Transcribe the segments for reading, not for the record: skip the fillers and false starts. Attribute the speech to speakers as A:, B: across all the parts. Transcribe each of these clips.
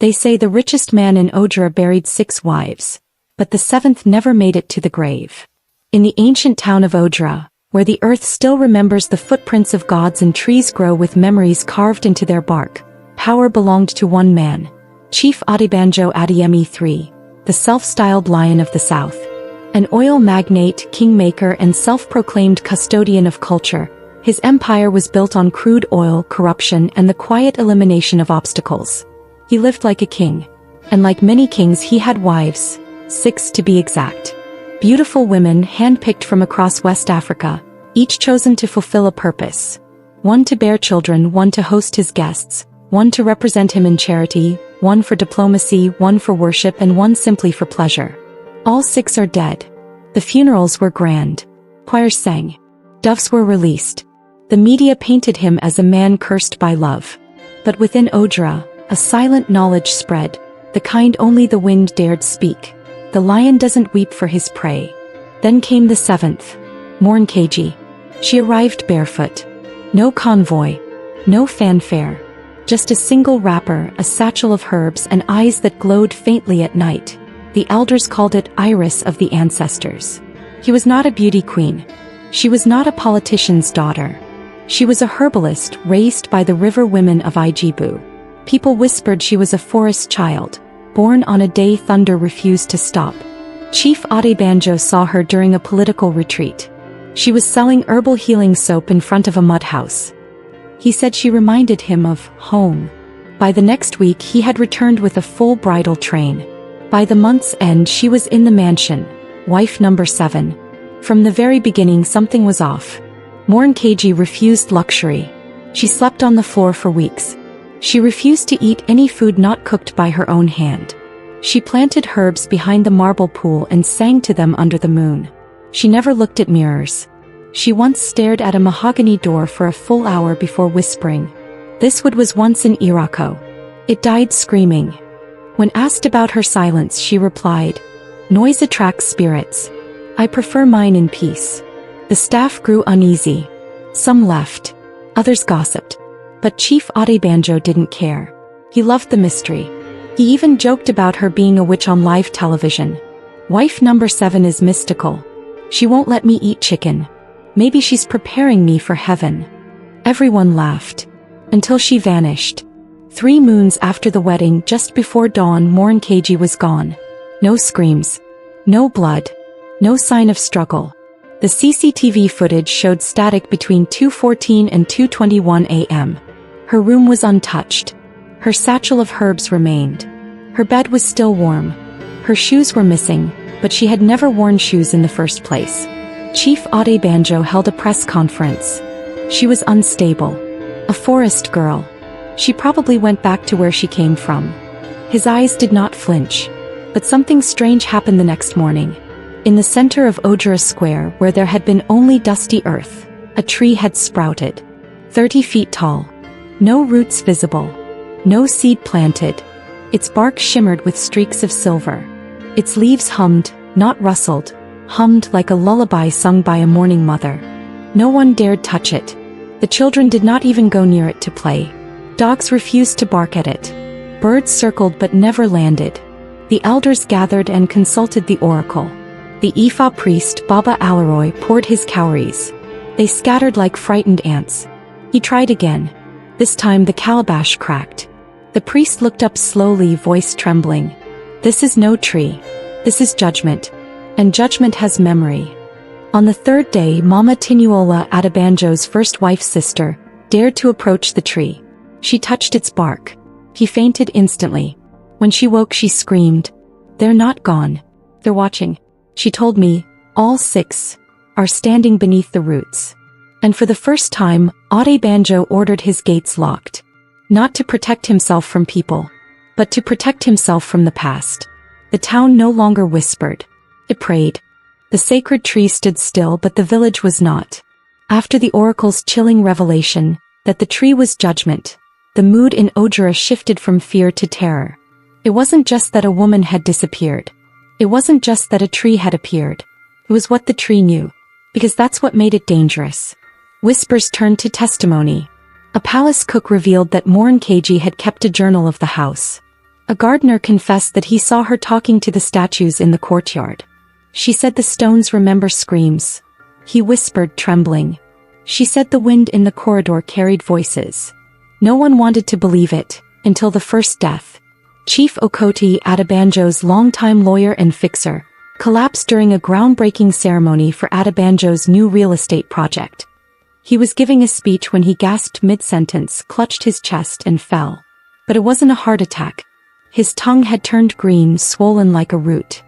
A: They say the richest man in Ojra buried 6 wives, but the 7th never made it to the grave. In the ancient town of Ojra, where the earth still remembers the footprints of gods and trees grow with memories carved into their bark, power belonged to one man, Chief Adebanjo Adeyemi III, the self-styled Lion of the South. An oil magnate, kingmaker and self-proclaimed custodian of culture, his empire was built on crude oil, corruption and the quiet elimination of obstacles. He lived like a king. And like many kings he had wives, 6 to be exact. Beautiful women handpicked from across West Africa, each chosen to fulfill a purpose. One to bear children, one to host his guests, one to represent him in charity, one for diplomacy, one for worship and one simply for pleasure. All 6 are dead. The funerals were grand. Choirs sang. Doves were released. The media painted him as a man cursed by love. But within Ojra, a silent knowledge spread, the kind only the wind dared speak. The lion doesn't weep for his prey. Then came the 7th, Morinkeji. She arrived barefoot. No convoy. No fanfare. Just a single wrapper, a satchel of herbs and eyes that glowed faintly at night. The elders called it Iris of the ancestors. She was not a beauty queen. She was not a politician's daughter. She was a herbalist raised by the river women of Ijebu. People whispered she was a forest child, born on a day thunder refused to stop. Chief Adebanjo saw her during a political retreat. She was selling herbal healing soap in front of a mud house. He said she reminded him of home. By the next week he had returned with a full bridal train. By the month's end she was in the mansion, wife number 7. From the very beginning something was off. Morinkeji refused luxury. She slept on the floor for weeks. She refused to eat any food not cooked by her own hand. She planted herbs behind the marble pool and sang to them under the moon. She never looked at mirrors. She once stared at a mahogany door for a full hour before whispering. This wood was once an Irako. It died screaming. When asked about her silence she replied, "Noise attracts spirits. I prefer mine in peace." The staff grew uneasy. Some left. Others gossiped. But Chief Adebanjo didn't care. He loved the mystery. He even joked about her being a witch on live television. Wife number 7 is mystical. She won't let me eat chicken. Maybe she's preparing me for heaven. Everyone laughed. Until she vanished. 3 moons after the wedding, just before dawn, Morinkeji was gone. No screams. No blood. No sign of struggle. The CCTV footage showed static between 2:14 and 2:21 a.m. Her room was untouched. Her satchel of herbs remained. Her bed was still warm. Her shoes were missing, but she had never worn shoes in the first place. Chief Adebanjo held a press conference. She was unstable. A forest girl. She probably went back to where she came from. His eyes did not flinch. But something strange happened the next morning. In the center of Ojra Square, where there had been only dusty earth, a tree had sprouted. 30 feet tall. No roots visible. No seed planted. Its bark shimmered with streaks of silver. Its leaves hummed, not rustled, hummed like a lullaby sung by a mourning mother. No one dared touch it. The children did not even go near it to play. Dogs refused to bark at it. Birds circled but never landed. The elders gathered and consulted the oracle. The Ifa priest, Baba Alaroy, poured his cowries. They scattered like frightened ants. He tried again. This time the calabash cracked. The priest looked up slowly, voice trembling. This is no tree. This is judgment. And judgment has memory. On the 3rd day, Mama Tinuola, Adebanjo's first wife's sister, dared to approach the tree. She touched its bark. He fainted instantly. When she woke she screamed, "They're not gone. They're watching." She told me, all 6 are standing beneath the roots. And for the first time, Adebanjo ordered his gates locked. Not to protect himself from people, but to protect himself from the past. The town no longer whispered. It prayed. The sacred tree stood still, but the village was not. After the oracle's chilling revelation, that the tree was judgment, the mood in Ojra shifted from fear to terror. It wasn't just that a woman had disappeared. It wasn't just that a tree had appeared. It was what the tree knew. Because that's what made it dangerous. Whispers turned to testimony. A palace cook revealed that Morinkeji had kept a journal of the house. A gardener confessed that he saw her talking to the statues in the courtyard. She said the stones remember screams. He whispered, trembling. She said the wind in the corridor carried voices. No one wanted to believe it, until the first death. Chief Okoti, Adebanjo's longtime lawyer and fixer, collapsed during a groundbreaking ceremony for Adebanjo's new real estate project. He was giving a speech when he gasped mid-sentence, clutched his chest and fell. But it wasn't a heart attack. His tongue had turned green, swollen like a root.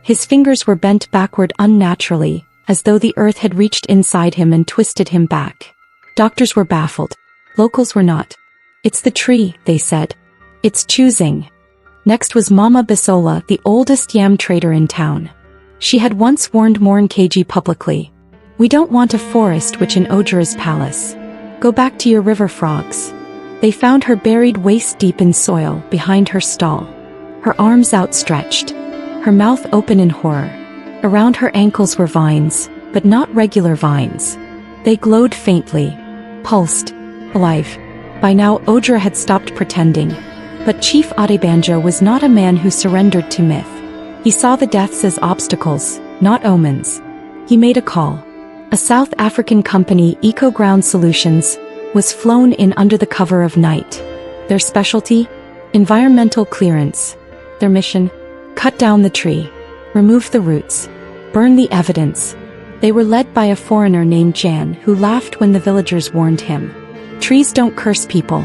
A: His fingers were bent backward unnaturally, as though the earth had reached inside him and twisted him back. Doctors were baffled. Locals were not. "It's the tree," they said. "It's choosing." Next was Mama Bisola, the oldest yam trader in town. She had once warned Morinkeji publicly. "We don't want a forest witch in Ojara's palace. Go back to your river frogs." They found her buried waist-deep in soil behind her stall. Her arms outstretched. Her mouth open in horror. Around her ankles were vines, but not regular vines. They glowed faintly. Pulsed. Alive. By now Ojara had stopped pretending. But Chief Adebanjo was not a man who surrendered to myth. He saw the deaths as obstacles, not omens. He made a call. A South African company, Eco Ground Solutions, was flown in under the cover of night. Their specialty? Environmental clearance. Their mission? Cut down the tree. Remove the roots. Burn the evidence. They were led by a foreigner named Jan, who laughed when the villagers warned him. "Trees don't curse people.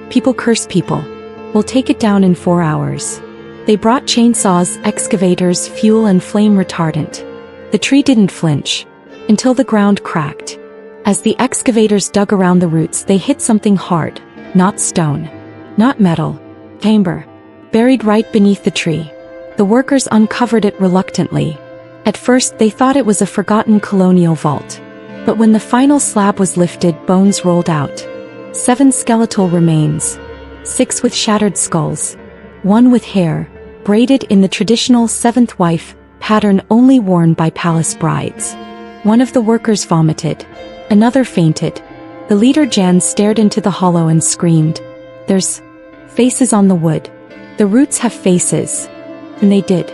A: People curse people. We'll take it down in 4 hours." They brought chainsaws, excavators, fuel and flame retardant. The tree didn't flinch. Until the ground cracked. As the excavators dug around the roots, they hit something hard. Not stone. Not metal. Amber. Buried right beneath the tree. The workers uncovered it reluctantly. At first they thought it was a forgotten colonial vault. But when the final slab was lifted, bones rolled out. 7 skeletal remains. 6 with shattered skulls. 1 with hair, braided in the traditional 7th wife pattern only worn by palace brides. One of the workers vomited. Another fainted. The leader Jan stared into the hollow and screamed, "There's faces on the wood. The roots have faces." And they did.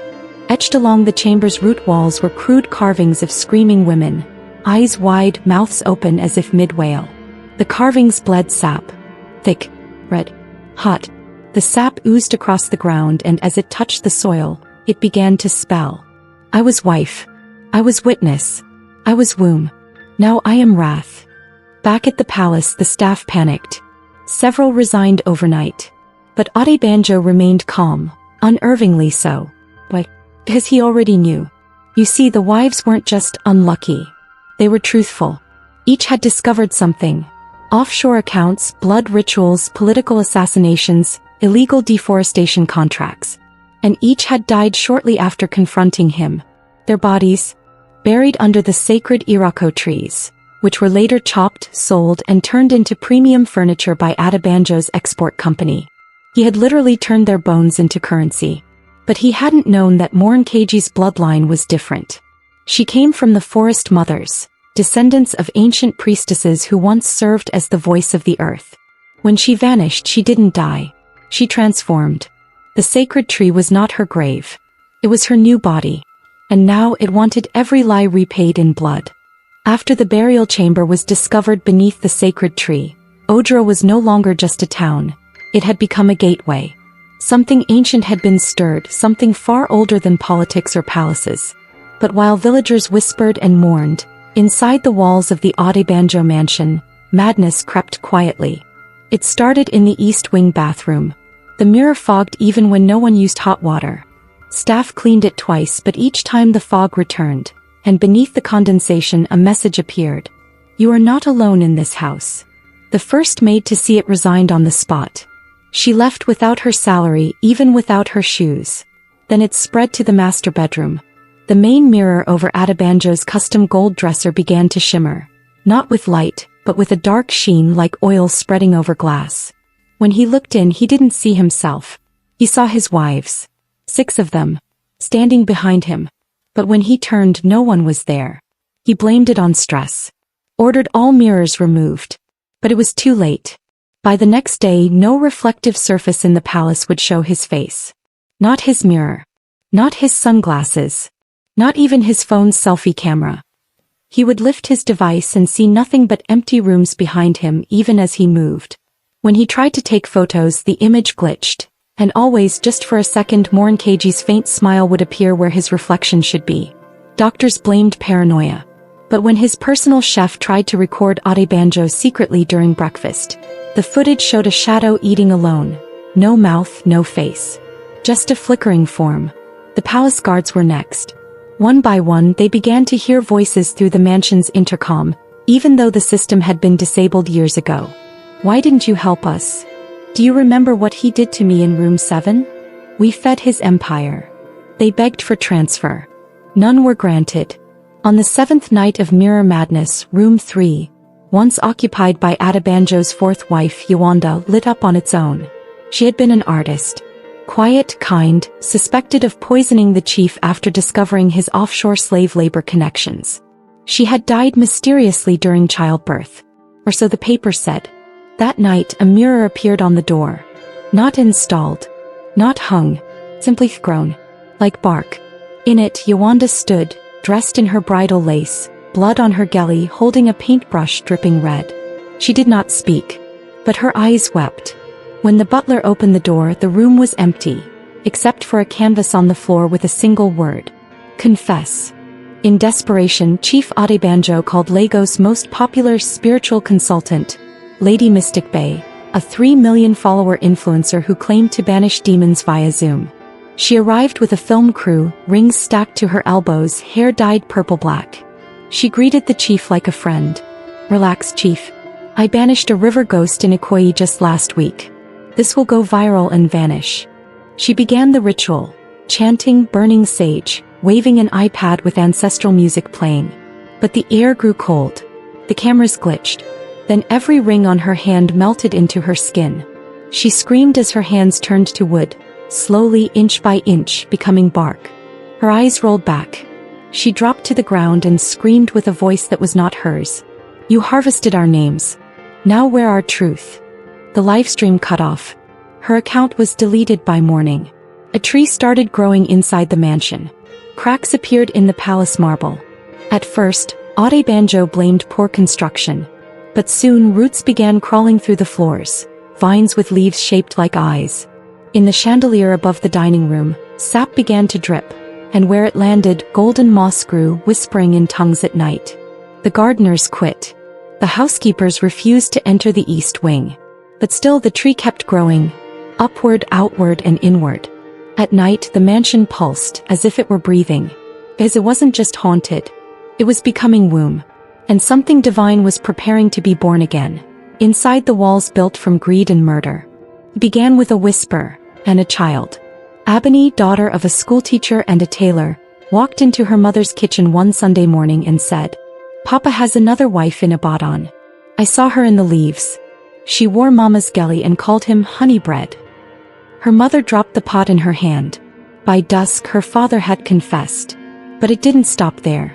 A: Etched along the chamber's root walls were crude carvings of screaming women, eyes wide, mouths open as if mid-wail. The carvings bled sap. Thick, red, hot. The sap oozed across the ground, and as it touched the soil, it began to spell. "I was wife. I was witness. I was womb. Now I am wrath." Back at the palace, the staff panicked. Several resigned overnight. But Adebanjo remained calm, unervingly so. Why? Because he already knew. You see, the wives weren't just unlucky. They were truthful. Each had discovered something. Offshore accounts, blood rituals, political assassinations, illegal deforestation contracts. And each had died shortly after confronting him. Their bodies, buried under the sacred Irako trees, which were later chopped, sold, and turned into premium furniture by Adebanjo's export company. He had literally turned their bones into currency. But he hadn't known that Morinkeji's bloodline was different. She came from the forest mothers, descendants of ancient priestesses who once served as the voice of the earth. When she vanished, she didn't die. She transformed. The sacred tree was not her grave. It was her new body. And now it wanted every lie repaid in blood. After the burial chamber was discovered beneath the sacred tree, Ojara was no longer just a town. It had become a gateway. Something ancient had been stirred, something far older than politics or palaces. But while villagers whispered and mourned, inside the walls of the Adebanjo mansion, madness crept quietly. It started in the East Wing bathroom. The mirror fogged even when no one used hot water. Staff cleaned it twice, but each time the fog returned, and beneath the condensation a message appeared. "You are not alone in this house." The first maid to see it resigned on the spot. She left without her salary, even without her shoes. Then it spread to the master bedroom. The main mirror over Adebanjo's custom gold dresser began to shimmer. Not with light, but with a dark sheen like oil spreading over glass. When he looked in, he didn't see himself. He saw his wives. 6 of them. Standing behind him. But when he turned, no one was there. He blamed it on stress. Ordered all mirrors removed. But it was too late. By the next day, no reflective surface in the palace would show his face. Not his mirror. Not his sunglasses. Not even his phone's selfie camera. He would lift his device and see nothing but empty rooms behind him even as he moved. When he tried to take photos, the image glitched, and always, just for a second, Morinkeji's faint smile would appear where his reflection should be. Doctors blamed paranoia. But when his personal chef tried to record Adebanjo secretly during breakfast, the footage showed a shadow eating alone. No mouth, no face. Just a flickering form. The palace guards were next. One by one, they began to hear voices through the mansion's intercom, even though the system had been disabled years ago. Why didn't you help us? Do you remember what he did to me in room 7? We fed his empire. They begged for transfer. None were granted. On the 7th night of Mirror Madness, room 3, once occupied by Adebanjo's 4th wife Yewanda, lit up on its own. She had been an artist. Quiet, kind, suspected of poisoning the chief after discovering his offshore slave labor connections. She had died mysteriously during childbirth. Or so the paper said. That night, a mirror appeared on the door. Not installed. Not hung. Simply grown. Like bark. In it, Yewanda stood, dressed in her bridal lace, blood on her galley, holding a paintbrush dripping red. She did not speak. But her eyes wept. When the butler opened the door, the room was empty, except for a canvas on the floor with a single word. Confess. In desperation, Chief Adebanjo called Lagos' most popular spiritual consultant, Lady Mystic Bay, a 3 million follower influencer who claimed to banish demons via Zoom. She arrived with a film crew, rings stacked to her elbows, hair dyed purple-black. She greeted the chief like a friend. Relax, chief. I banished a river ghost in Ikoyi just last week. This will go viral and vanish. She began the ritual, chanting, burning sage, waving an iPad with ancestral music playing. But the air grew cold. The cameras glitched. Then every ring on her hand melted into her skin. She screamed as her hands turned to wood, slowly, inch by inch, becoming bark. Her eyes rolled back. She dropped to the ground and screamed with a voice that was not hers. You harvested our names. Now where our truth? The livestream cut off. Her account was deleted by morning. A tree started growing inside the mansion. Cracks appeared in the palace marble. At first, Adebanjo blamed poor construction. But soon roots began crawling through the floors, vines with leaves shaped like eyes. In the chandelier above the dining room, sap began to drip, and where it landed, golden moss grew, whispering in tongues at night. The gardeners quit. The housekeepers refused to enter the east wing. But still the tree kept growing, upward, outward, and inward. At night, the mansion pulsed, as if it were breathing. As it wasn't just haunted. It was becoming womb. And something divine was preparing to be born again. Inside the walls built from greed and murder. It began with a whisper, and a child. Abony, daughter of a schoolteacher and a tailor, walked into her mother's kitchen one Sunday morning and said, Papa has another wife in Ibadan. I saw her in the leaves. She wore Mama's galley and called him honey bread. Her mother dropped the pot in her hand. By dusk, her father had confessed. But it didn't stop there.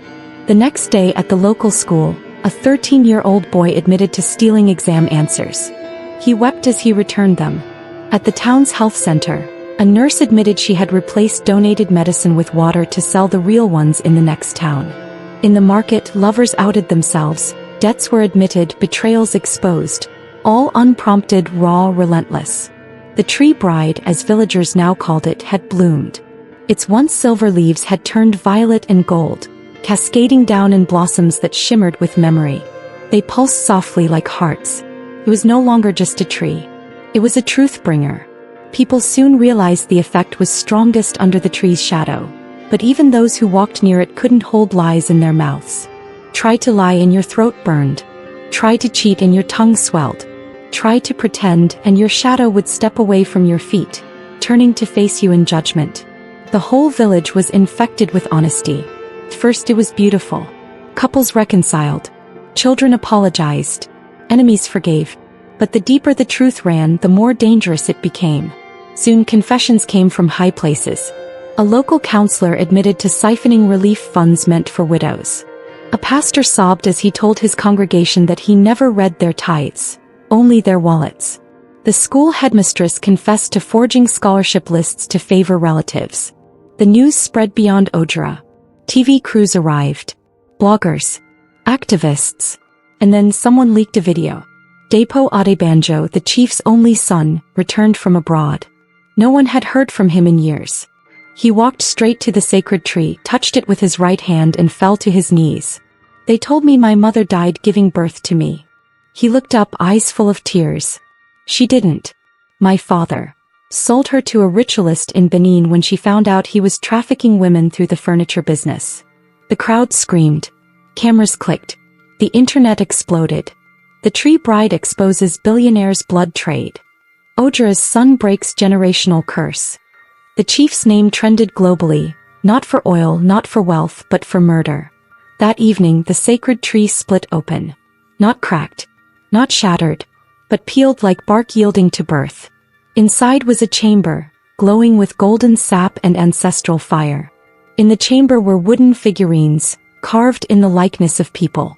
A: The next day at the local school, a 13-year-old boy admitted to stealing exam answers. He wept as he returned them. At the town's health center, a nurse admitted she had replaced donated medicine with water to sell the real ones in the next town. In the market, lovers outed themselves, debts were admitted, betrayals exposed. All unprompted, raw, relentless. The tree bride, as villagers now called it, had bloomed. Its once silver leaves had turned violet and gold, cascading down in blossoms that shimmered with memory. They pulsed softly like hearts. It was no longer just a tree. It was a truth bringer. People soon realized the effect was strongest under the tree's shadow. But even those who walked near it couldn't hold lies in their mouths. Try to lie and your throat burned. Try to cheat and your tongue swelled. Try to pretend and your shadow would step away from your feet, turning to face you in judgment. The whole village was infected with honesty. First it was beautiful. Couples reconciled. Children apologized. Enemies forgave. But the deeper the truth ran, the more dangerous it became. Soon confessions came from high places. A local counselor admitted to siphoning relief funds meant for widows. A pastor sobbed as he told his congregation that he never read their tithes. Only their wallets. The school headmistress confessed to forging scholarship lists to favor relatives. The news spread beyond Ojra. TV crews arrived. Bloggers. Activists. And then someone leaked a video. Dapo Adebanjo, the chief's only son, returned from abroad. No one had heard from him in years. He walked straight to the sacred tree, touched it with his right hand and fell to his knees. They told me my mother died giving birth to me. He looked up, eyes full of tears. She didn't. My father sold her to a ritualist in Benin when she found out he was trafficking women through the furniture business. The crowd screamed. Cameras clicked. The internet exploded. The tree bride exposes billionaire's blood trade. Ojra's son breaks generational curse. The chief's name trended globally, not for oil, not for wealth, but for murder. That evening the sacred tree split open. Not cracked. Not shattered. But peeled like bark yielding to birth. Inside was a chamber, glowing with golden sap and ancestral fire. In the chamber were wooden figurines, carved in the likeness of people.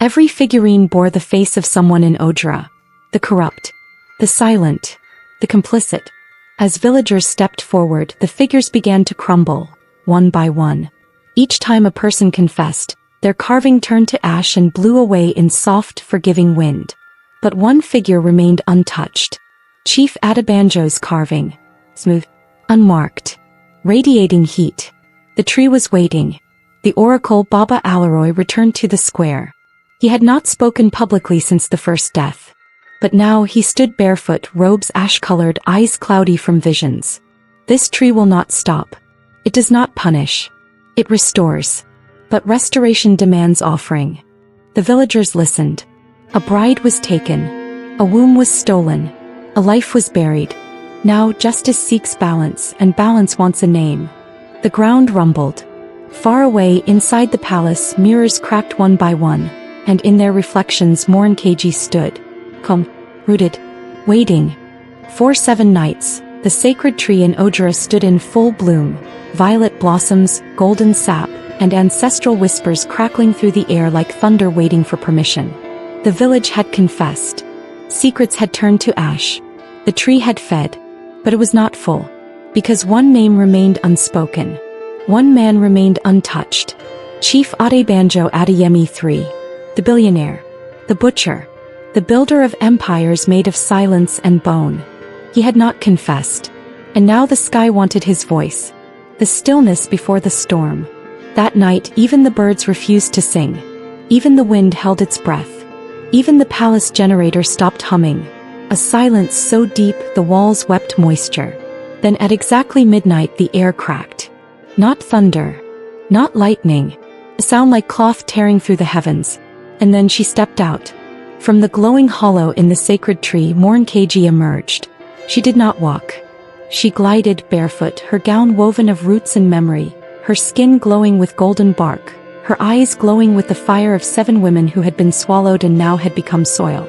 A: Every figurine bore the face of someone in Ojra. The corrupt. The silent. The complicit. As villagers stepped forward, the figures began to crumble, one by one. Each time a person confessed, their carving turned to ash and blew away in soft, forgiving wind. But one figure remained untouched. Chief Adebanjo's carving. Smooth. Unmarked. Radiating heat. The tree was waiting. The oracle Baba Alaroy returned to the square. He had not spoken publicly since the first death. But now he stood barefoot, robes ash-colored, eyes cloudy from visions. This tree will not stop. It does not punish. It restores. But restoration demands offering. The villagers listened. A bride was taken. A womb was stolen. A life was buried. Now justice seeks balance, and balance wants a name. The ground rumbled. Far away inside the palace, mirrors cracked one by one, and in their reflections Morinkeji stood. Calm, rooted, waiting. 7 nights, the sacred tree in Ojra stood in full bloom, violet blossoms, golden sap, and ancestral whispers crackling through the air like thunder waiting for permission. The village had confessed. Secrets had turned to ash. The tree had fed. But it was not full. Because one name remained unspoken. One man remained untouched. Chief Adebanjo Adeyemi III. The billionaire. The butcher. The builder of empires made of silence and bone. He had not confessed. And now the sky wanted his voice. The stillness before the storm. That night even the birds refused to sing. Even the wind held its breath. Even the palace generator stopped humming. A silence so deep the walls wept moisture. Then at exactly midnight the air cracked. Not thunder. Not lightning. A sound like cloth tearing through the heavens. And then she stepped out. From the glowing hollow in the sacred tree Morinkeji emerged. She did not walk. She glided barefoot, her gown woven of roots and memory, her skin glowing with golden bark, her eyes glowing with the fire of 7 women who had been swallowed and now had become soil.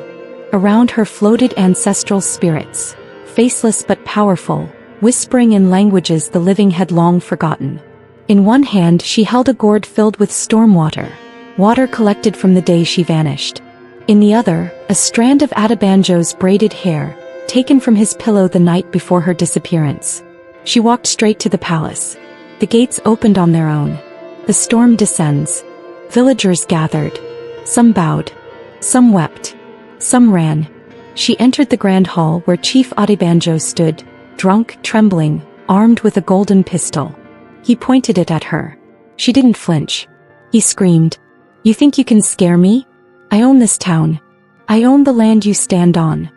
A: Around her floated ancestral spirits, faceless but powerful, whispering in languages the living had long forgotten. In one hand she held a gourd filled with storm water, water collected from the day she vanished. In the other, a strand of Adebanjo's braided hair, taken from his pillow the night before her disappearance. She walked straight to the palace. The gates opened on their own. The storm descends. Villagers gathered. Some bowed. Some wept. Some ran. She entered the grand hall where Chief Adebanjo stood, drunk, trembling, armed with a golden pistol. He pointed it at her. She didn't flinch. He screamed, "You think you can scare me? I own this town. I own the land you stand on."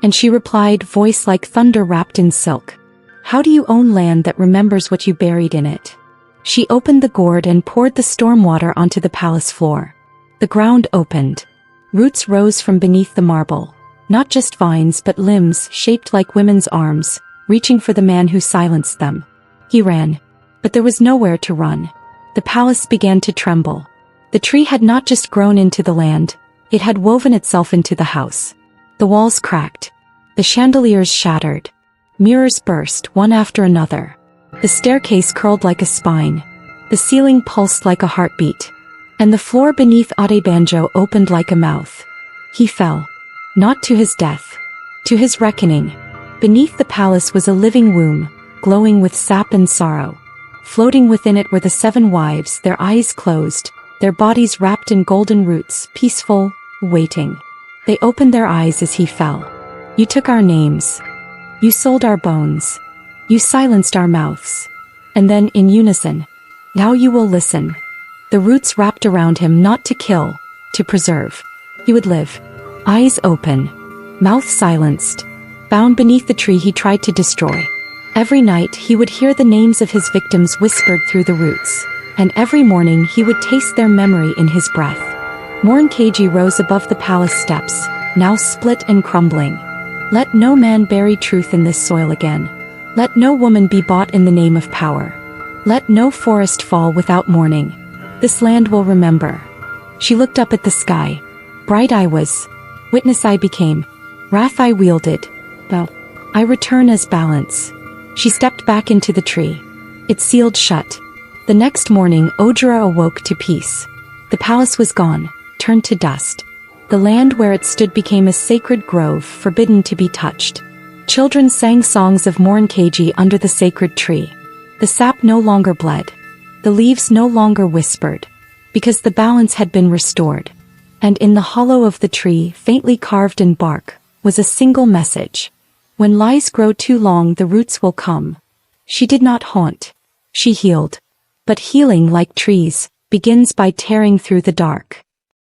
A: And she replied, voice like thunder wrapped in silk, "How do you own land that remembers what you buried in it?" She opened the gourd and poured the storm water onto the palace floor. The ground opened. Roots rose from beneath the marble. Not just vines but limbs shaped like women's arms, reaching for the man who silenced them. He ran. But there was nowhere to run. The palace began to tremble. The tree had not just grown into the land, it had woven itself into the house. The walls cracked. The chandeliers shattered. Mirrors burst, one after another. The staircase curled like a spine. The ceiling pulsed like a heartbeat. And the floor beneath Adebanjo opened like a mouth. He fell. Not to his death. To his reckoning, beneath the palace was a living womb, glowing with sap and sorrow. Floating within it were the 7 wives, their eyes closed, their bodies wrapped in golden roots, peaceful, waiting. They opened their eyes as he fell. You took our names. You sold our bones. You silenced our mouths. And then, in unison, now you will listen. The roots wrapped around him, not to kill, to preserve. He would live. Eyes open, mouth silenced. Bound beneath the tree he tried to destroy. Every night he would hear the names of his victims whispered through the roots. And every morning he would taste their memory in his breath. Mornkeji rose above the palace steps, now split and crumbling. Let no man bury truth in this soil again. Let no woman be bought in the name of power. Let no forest fall without mourning. This land will remember. She looked up at the sky. Bright I was. Witness I became. Wrath I wielded. Though I return as balance. She stepped back into the tree. It sealed shut. The next morning Ojira awoke to peace. The palace was gone, turned to dust. The land where it stood became a sacred grove, forbidden to be touched. Children sang songs of Mornkeji under the sacred tree. The sap no longer bled. The leaves no longer whispered. Because the balance had been restored. And in the hollow of the tree, faintly carved in bark, was a single message. When lies grow too long, the roots will come. She did not haunt. She healed. But healing, like trees, begins by tearing through the dark.